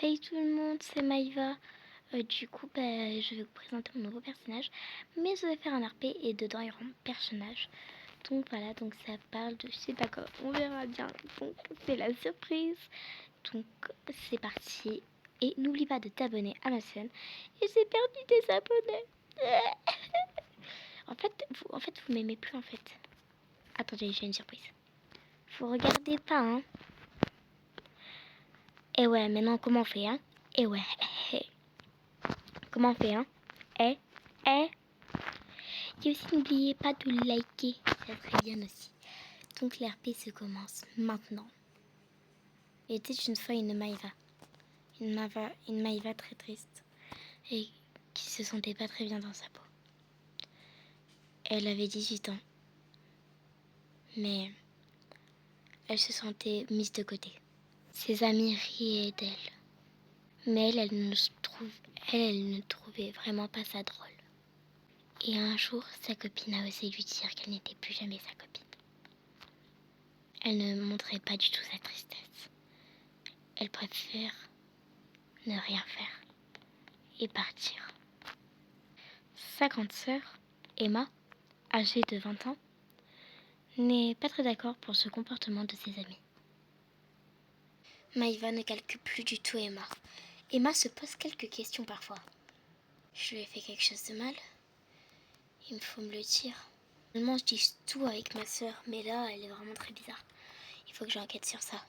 Salut tout le monde, c'est Maïva. Du coup, je vais vous présenter mon nouveau personnage. Mais je vais faire un RP et dedans il y aura un personnage. Donc voilà, donc ça parle de je sais pas quoi. On verra bien. Donc c'est la surprise. Donc c'est parti. Et n'oublie pas de t'abonner à ma chaîne. Et j'ai perdu des abonnés. Vous m'aimez plus en fait. Attendez, j'ai une surprise. Vous regardez pas, hein. Et ouais, maintenant comment on fait, hein. Et ouais. Comment on fait, hein. Et aussi, n'oubliez pas de liker, ça serait bien aussi. Donc l'RP se commence maintenant. Il était une fois une Maïva. Une Maïva très triste. Et qui se sentait pas très bien dans sa peau. Elle avait 18 ans. Mais elle se sentait mise de côté. Ses amis riaient d'elle. Mais elle ne trouvait vraiment pas ça drôle. Et un jour, sa copine a osé lui dire qu'elle n'était plus jamais sa copine. Elle ne montrait pas du tout sa tristesse. Elle préfère ne rien faire et partir. Sa grande sœur, Emma, âgée de 20 ans, n'est pas très d'accord pour ce comportement de ses amis. Maïva ne calcule plus du tout Emma. Emma se pose quelques questions parfois. Je lui ai fait quelque chose de mal? Il me faut me le dire. Normalement, je dis tout avec ma sœur, mais là, elle est vraiment très bizarre. Il faut que j'enquête sur ça.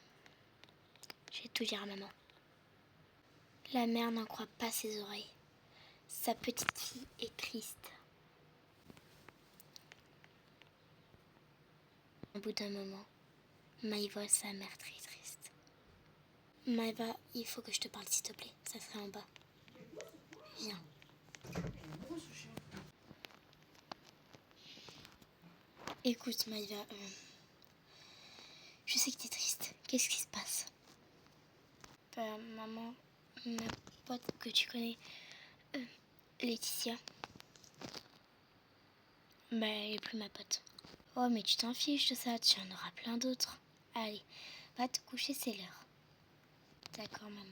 Je vais tout dire à maman. La mère n'en croit pas ses oreilles. Sa petite fille est triste. Au bout d'un moment, Maïva voit sa mère très triste. Maïva, il faut que je te parle s'il te plaît. Ça serait en bas. Viens. Écoute Maïva, je sais que t'es triste. Qu'est-ce qui se passe? Maman, ma pote que tu connais, Laetitia. Elle est plus ma pote. Oh mais tu t'en fiches de ça, tu en auras plein d'autres. Allez, va te coucher, c'est l'heure. D'accord maman.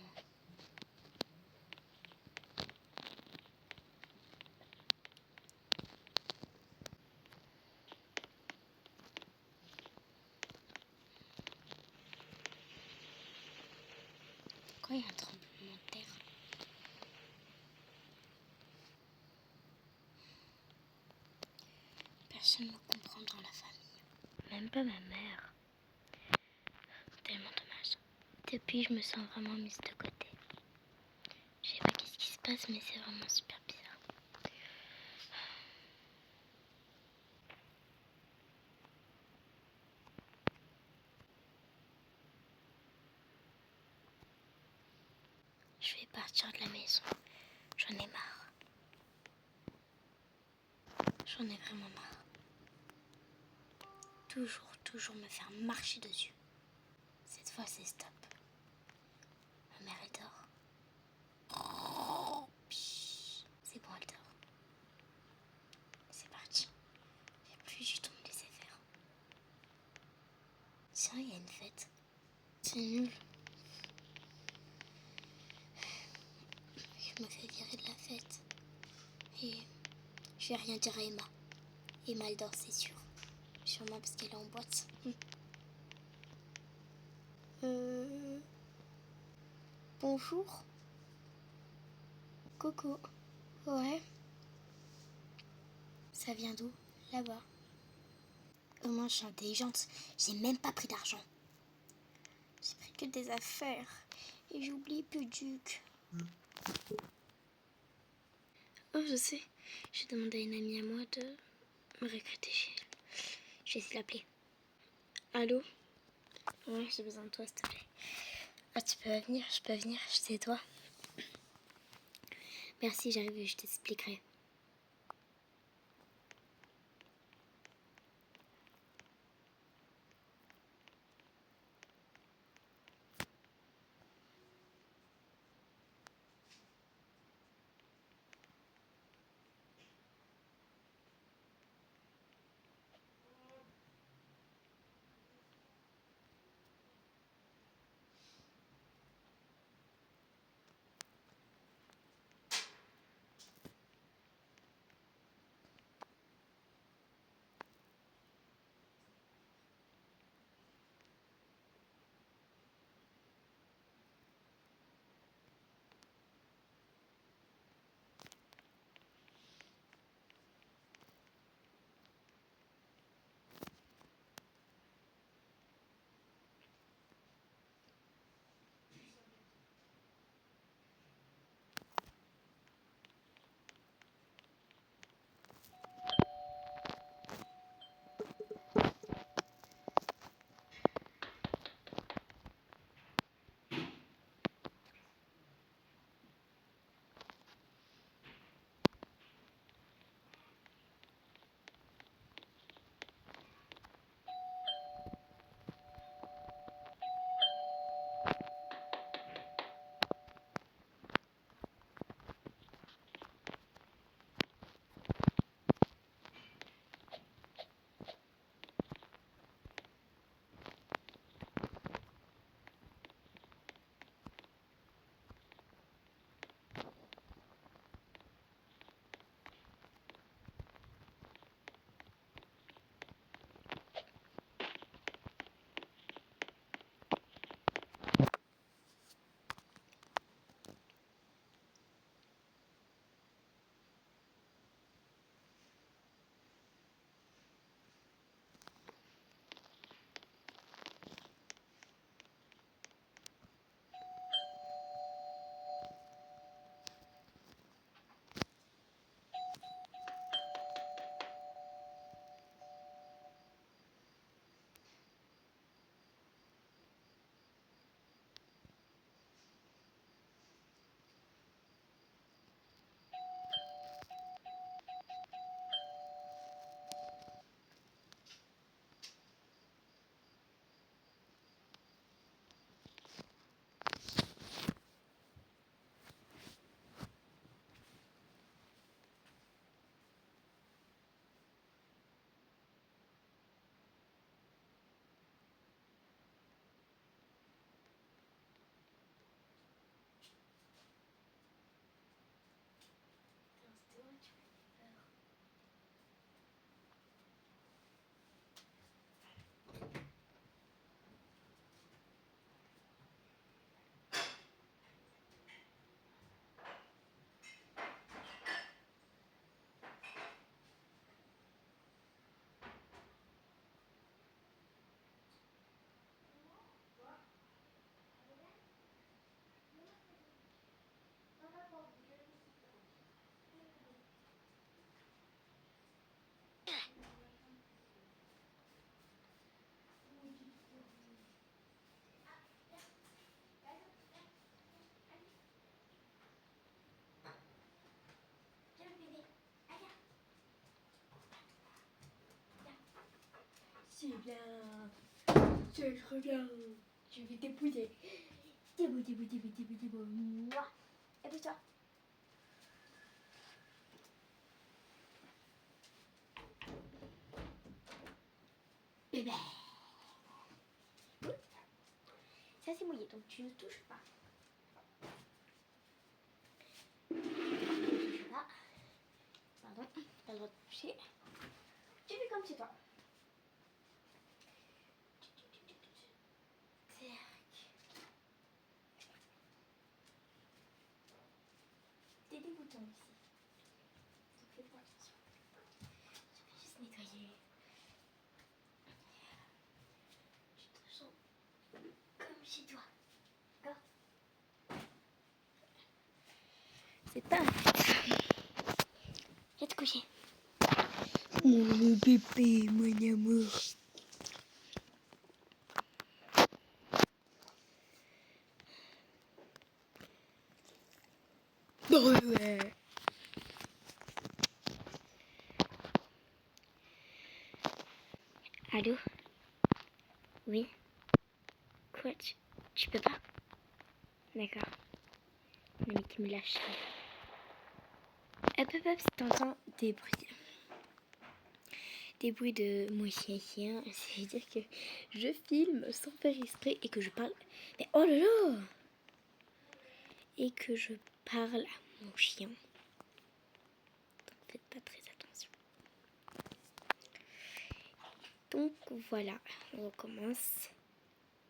Quand il y a un tremblement de terre, personne ne me comprend dans la famille. Même pas ma mère. Tellement dommage. Depuis, je me sens vraiment mise de côté. Je sais pas qu'est-ce qui se passe, mais c'est vraiment super bizarre. Je vais partir de la maison. J'en ai marre. J'en ai vraiment marre. Toujours me faire marcher dessus. Cette fois, c'est stop. Ma mère, elle dort. C'est bon, elle dort. C'est parti. Je vais plus du tout me laisser faire. Tiens, il y a une fête. C'est nul. Je me fais virer de la fête. Et je vais rien dire à Emma. Emma, elle dort, c'est sûr. Sûrement parce qu'elle est en boîte. Bonjour. Coucou. Ouais. Ça vient d'où? Là-bas. Au moins, je suis intelligente. J'ai même pas pris d'argent. J'ai pris que des affaires. Et j'ai oublié Puduc. Oh, je sais. J'ai demandé à une amie à moi de me recruter chez elle. Je vais essayer de l'appeler. Allô? Ouais, j'ai besoin de toi, s'il te plaît. Ah, tu peux venir? Je peux venir? C'est toi? Merci, j'arrive et je t'expliquerai. bien. C'est trop bien. Je vais t'épouser. T'épouser. Mouah. Épouse-toi. Bébé. Ça c'est mouillé, donc tu ne touches pas. Tu ne touches pas. Pardon, pas le droit de toucher. Tu fais comme chez toi. T'as des boutons ici. Donc fais pas attention. Je vais juste nettoyer. Tu te sens comme chez toi. D'accord? C'est pas viens te coucher. Mon bébé, mon amour. Ouais. Allô? Oui? Quoi? Tu peux pas? D'accord. Mais qui me lâche. Hop, si t'entends des bruits de mon chien, c'est-à-dire que je filme sans faire exprès et que je parle. Mais oh là là! Et que je parle à mon chien. Donc faites pas très attention. Donc voilà, on recommence.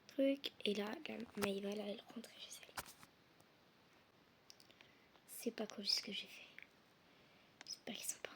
Truc. Et là, Maïva, là, elle rentre chez elle. C'est pas cool ce que j'ai fait. J'espère qu'ils sont pas